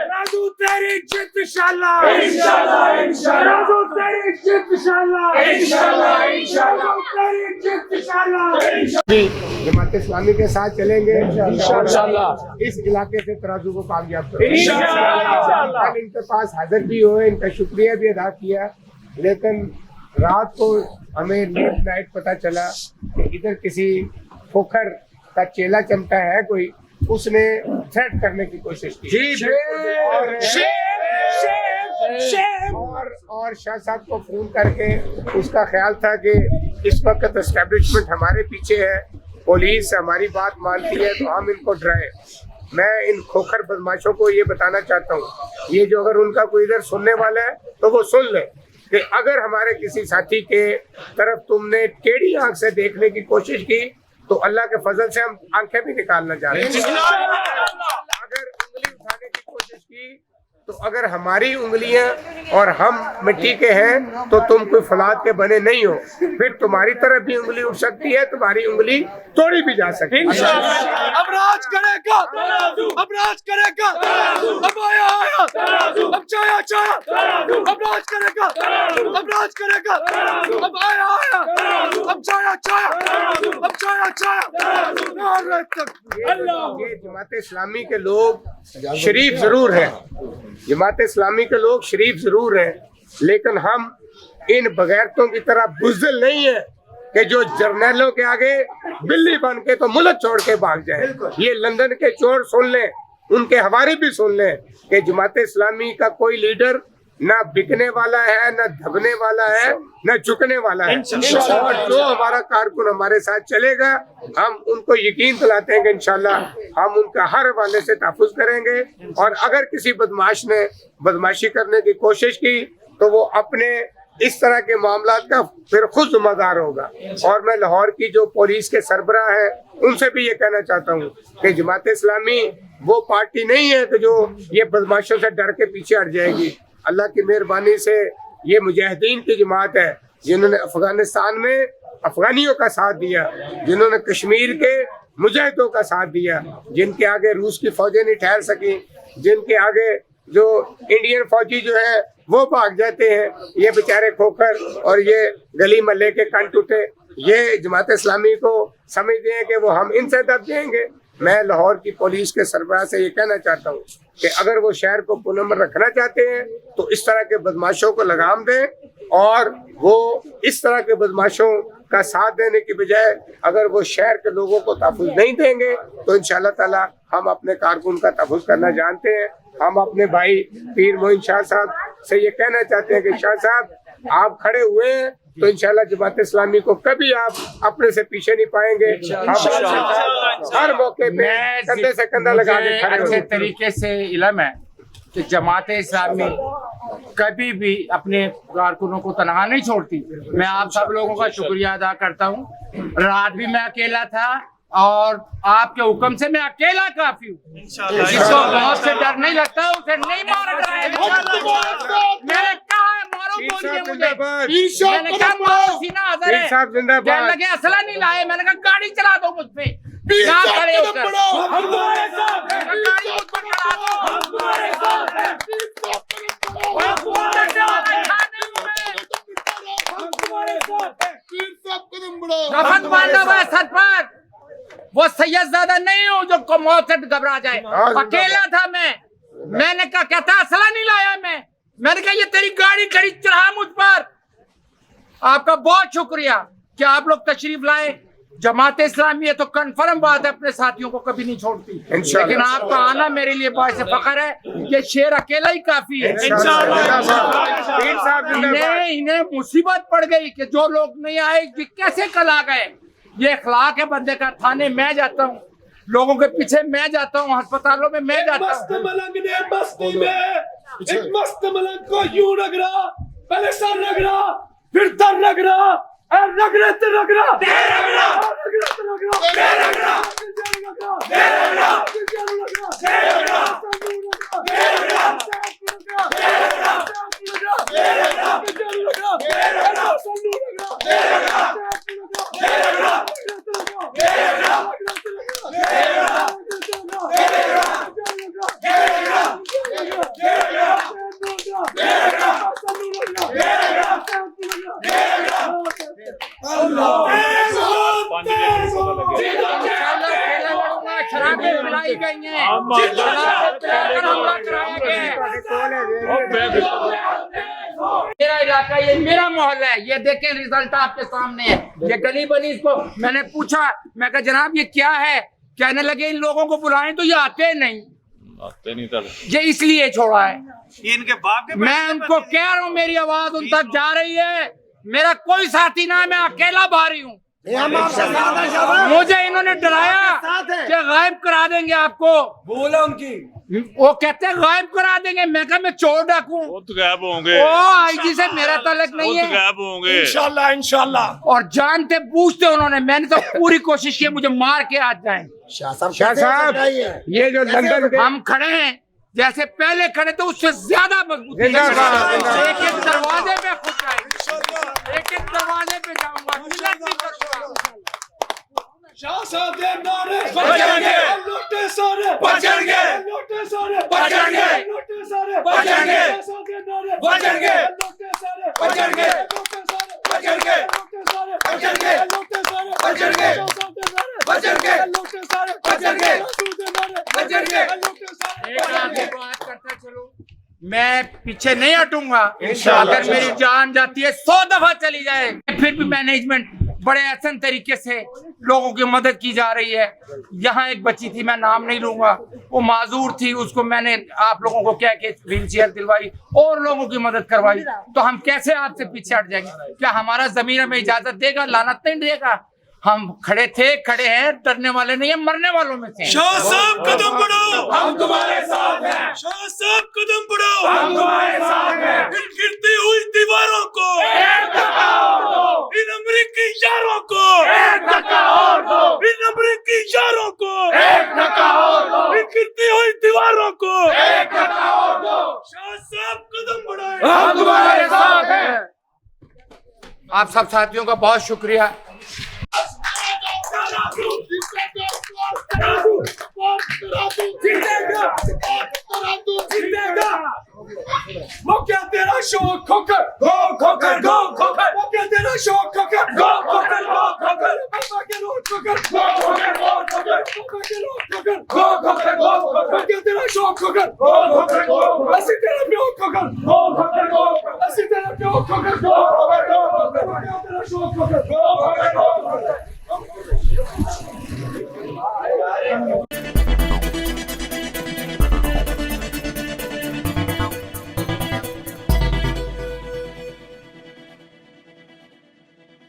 राजू तेरी जित इंशाल्लाह, राजू तेरी जित इंशाल्लाह, तेरी जित इंशाल्लाह। जमात इस्लामी के साथ चलेंगे इंशाल्लाह। इस इलाके से तराजू को कामयाब करेंगे इंशाल्लाह। इनके पास हाजिर भी हुए, इनका शुक्रिया भी अदा किया, लेकिन रात को हमें लेट नाइट पता चला कि इधर किसी खोखर का चेला चमटा है कोई, उसने थ्रेट करने की कोशिश की और शाह साहब को फोन करके उसका ख्याल था कि इस वक्त एस्टेब्लिशमेंट हमारे पीछे है, पुलिस हमारी बात मानती है तो हम इनको डराएं। मैं इन खोखर बदमाशों को ये बताना चाहता हूँ, ये जो अगर उनका कोई इधर सुनने वाला है तो वो सुन ले कि अगर हमारे किसी साथी के तरफ तुमने टेढ़ी आंख से देखने की कोशिश की तो अल्लाह के फजल से हम आंखें भी निकालना चाहते हैं। अगर उंगली उठाने की कोशिश की तो अगर हमारी उंगलियां और हम मिट्टी के हैं तो तुम कोई फौलाद के बने नहीं हो, फिर तुम्हारी तरफ भी उंगली उठ सकती है, तुम्हारी उंगली तोड़ी भी जा सकती है। अब राज करेगा, अब राज करेगा, अब आया अब चाया अब राज करेगा, अब राज करेगा, अब आया अब चाया अब चाया ये जमात इस्लामी के लोग शरीफ जरूर हैं, जमात इस्लामी के लोग शरीफ जरूर हैं, लेकिन हम इन बगैरतों की तरह बुज़दिल नहीं है कि जो जर्नैलों के आगे बिल्ली बन के तो मुल्क छोड़ के भाग जाए। ये लंदन के चोर सुन लें, उनके हवारे भी सुन लें कि जमात इस्लामी का कोई लीडर ना बिकने वाला है, ना दबने वाला है, ना झुकने वाला है। और जो हमारा कारकुन हमारे साथ चलेगा, हम उनको यकीन दिलाते हैं कि इंशाल्लाह हम उनका हर हवाले से तहफ़्फ़ुज़ करेंगे। और अगर किसी बदमाश ने बदमाशी करने की कोशिश की तो वो अपने इस तरह के मामला का फिर खुद जिम्मेदार होगा। और मैं लाहौर की जो पुलिस के सरबराह है उनसे भी ये कहना चाहता हूँ कि जमात इस्लामी वो पार्टी नहीं है कि जो ये बदमाशों से डर के पीछे हट जाएगी। अल्लाह की मेहरबानी से ये मुजाहिदीन की जमात है जिन्होंने अफगानिस्तान में अफगानियों का साथ दिया, जिन्होंने कश्मीर के मुजाहिदों का साथ दिया, जिनके आगे रूस की फौजें नहीं ठहर सकी, जिनके आगे जो इंडियन फौजी जो है वो भाग जाते हैं। ये बेचारे खोखर और ये गली मल्ले के कान टूटे, ये जमात इस्लामी को समझते हैं कि वो हम इनसे दब जाएंगे। मैं लाहौर की पुलिस के सरबराह से ये कहना चाहता हूँ कि अगर वो शहर को पुरअमन रखना चाहते हैं तो इस तरह के बदमाशों को लगाम दें, और वो इस तरह के बदमाशों का साथ देने की बजाय अगर वो शहर के लोगों को तहफ़्फ़ुज़ नहीं देंगे तो इंशाअल्लाह ताला हम अपने कारकुन का तहफ़्फ़ुज़ करना जानते हैं। हम अपने भाई पीर मोइन शाह साहब से ये कहना चाहते हैं कि शाह साहब आप खड़े हुए हैं तो इंशाल्लाह जमात इस्लामी को कभी आप अपने से पीछे नहीं पाएंगे। हर मौके पे कंधे से कंधा लगा के खड़े अच्छे तरीके से इल्म है कि जमात इस्लामी कभी भी अपने कारकुनों को तनहा नहीं छोड़ती। मैं आप सब लोगों का शुक्रिया अदा करता हूँ। रात भी मैं अकेला था और आपके हुक्म से मैं अकेला काफी हूँ। जिसको मौत से डर नहीं लगता उसे नहीं मारा जाएगा। मैंने कहा है मारो बोलिए मुझे, मैंने कहा मारो सीना हाजिर है, कहने लगे असला नहीं लाए, मैंने कहा गाड़ी चला दो मुझ पे, यहाँ खड़े होकर गाड़ी मुझ पर चला दो। रफत मारना हुआ सर पर, वो सैयदजादा नहीं हूँ जो मौत से घबरा जाए। अकेला था मैंने कहा कहता असला नहीं लाया मैंने कहा ये तेरी गाड़ी खड़ी चढ़ा मुझ पर। आपका बहुत शुक्रिया कि आप लोग तशरीफ लाए। जमात इस्लामी है तो कन्फर्म बात है अपने साथियों को कभी नहीं छोड़ती, लेकिन आपका आना मेरे लिए बाइस फख्र है। ये शेर अकेला ही काफी है। इन्हें मुसीबत पड़ गई कि जो लोग नहीं आए कि कैसे कल आ गए। ये अखलाक है बंदे का। थाने मैं जाता हूँ, लोगों के पीछे मैं जाता हूँ, अस्पतालों में मैं जाता हूँ। मलंग ने बस्ती में एक मस्त मलंग को यूं रगड़ा, पहले सर रगड़ा फिर दर रगड़ा, रगड़े ते रगड़ा, दे रगड़ा, रगड़े ते रगड़ा, दे रगड़ा, दे रगड़ा, दे रगड़ा, दे रगड़ा, दे रगड़ा, दे रगड़ा, दे रगड़ा, दे रगड़ा, दे रगड़ा, दे रगड़ा, दे रगड़ा, दे रगड़ा, दे रगड़ा, दे रगड़ा, दे रगड़ा, पे बुलाई गई हैं, जमात पे हमला कराया गया है। मेरा इलाका, ये मेरा मोहल्ला है, ये देखें रिजल्ट आपके सामने है। ये गली बनी, इसको मैंने पूछा, मैं कहा जनाब ये क्या है, कहने लगे इन लोगों को बुलाएं तो ये आते नहीं, ये इसलिए छोड़ा है। इनके बाप के मैं उनको कह रहा हूँ मेरी आवाज उन तक जा रही है, मेरा कोई साथी ना है, मैं अकेला भारी हूँ। मुझे इन्होंने डराया कि गायब करा देंगे आपको, बोला उनकी, वो कहते हैं गायब करा देंगे। मैं कहा मैं चोर डाकू, वो तो गायब होंगे, ओ आईजी से मेरा ताल्लुक नहीं वो तो है। गायब होंगे इंशाल्लाह इंशाल्लाह। और जानते बूझते उन्होंने, मैंने तो पूरी कोशिश की मुझे मार के आ जाए। शाह साहब, ये जो लंदन के हम खड़े हैं जैसे पहले खड़े तो उससे ज्यादा मजबूती है। एक एक दरवाजे पे खुद आएंगे, एक एक दरवाजे पे जाऊंगा, मिलत नहीं करूंगा। शाह साहब के नारे बजेंगे, लौटे सारे बजेंगे, लौटे सारे बजेंगे, लौटे सारे बजेंगे, शाह साहब के नारे बजेंगे, लौटे सारे बजेंगे, लौटे सारे बजेंगे, लौटे सारे बजेंगे, लौटे सारे बजेंगे, शाह साहब के नारे बजेंगे, लौटे सारे बजेंगे, रसूल के नारे बजेंगे, लौटे सारे एक आगे बात करता चलो, मैं पीछे नहीं हटूंगा। अगर मेरी जान जाती है 100 दफा चली जाए, फिर भी मैनेजमेंट बड़े आसान तरीके से लोगों की मदद की जा रही है। यहाँ एक बच्ची थी, मैं नाम नहीं लूंगा, वो माजूर थी, उसको मैंने आप लोगों को कह के व्हील चेयर दिलवाई और लोगों की मदद करवाई। तो हम कैसे आपसे पीछे हट जाएंगे? क्या हमारा जमीर हमें इजाजत देगा? लानत नहीं देगा? हम खड़े थे, खड़े हैं, डरने वाले नहीं है, मरने वालों में से। शाह साहब कदम बढ़ाओ, हम तुम्हारे साथ हैं। शाह साहब कदम बढ़ाओ, हम तुम्हारे साथ हैं। इन गिरती हुई दीवारों को एक धक्का और दो, इन अमरीकी यारों को एक धक्का और दो, इन अमरीकी यारों को एक धक्का और दो, इन गिरती हुई दीवारों को एक धक्का और दो। शाह साहब कदम बढ़ाएं, हम तुम्हारे साथ हैं। आप सब साथियों का बहुत शुक्रिया। वो क्या तेरा शौक खोकर गो खोकर गो खोकर, वो क्या तेरा शौक खोकर गो खोकर गो खोकर, पापा के रोज खोकर गो खोकर गो खोकर, पापा के रोज खोकर गो खोकर गो खोकर, वो क्या तेरा शौक खोकर गो खोकर गो खोकर, ऐसी तेरा प्यार खोकर गो खोकर गो खोकर, ऐसी तेरा प्यार खोकर गो खोकर गो खोकर, वो क्या तेरा शौक खोकर गो खोकर गो खोकर।